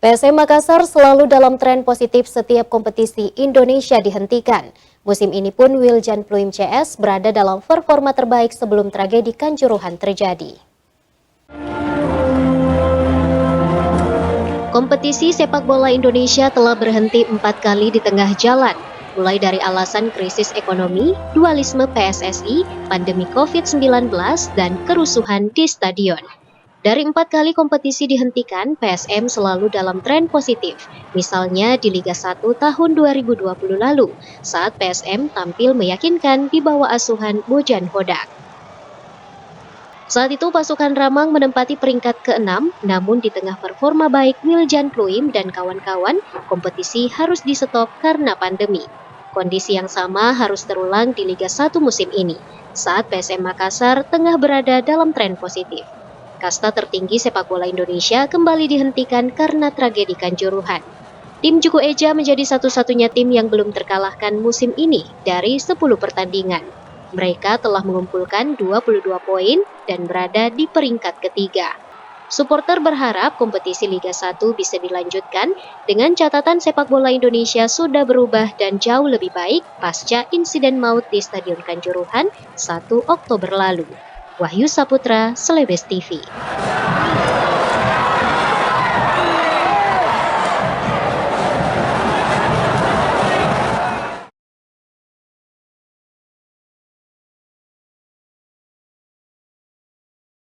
PSM Makassar selalu dalam tren positif setiap kompetisi Indonesia dihentikan. Musim ini pun Wiljan Pluim CS berada dalam performa terbaik sebelum tragedi Kanjuruhan terjadi. Kompetisi sepak bola Indonesia telah berhenti 4 kali di tengah jalan, mulai dari alasan krisis ekonomi, dualisme PSSI, pandemi COVID-19, dan kerusuhan di stadion. Dari 4 kali kompetisi dihentikan, PSM selalu dalam tren positif. Misalnya di Liga 1 tahun 2020 lalu, saat PSM tampil meyakinkan di bawah asuhan Bojan Hodak. Saat itu pasukan Ramang menempati peringkat ke-6, namun di tengah performa baik Wiljan Pluim dan kawan-kawan, kompetisi harus di-stop karena pandemi. Kondisi yang sama harus terulang di Liga 1 musim ini, saat PSM Makassar tengah berada dalam tren positif. Kasta tertinggi sepak bola Indonesia kembali dihentikan karena tragedi Kanjuruhan. Tim Juku Eja menjadi satu-satunya tim yang belum terkalahkan musim ini dari 10 pertandingan. Mereka telah mengumpulkan 22 poin dan berada di peringkat ketiga. Supporter berharap kompetisi Liga 1 bisa dilanjutkan dengan catatan sepak bola Indonesia sudah berubah dan jauh lebih baik pasca insiden maut di Stadion Kanjuruhan 1 Oktober lalu. Wahyu Saputra, Selebes TV.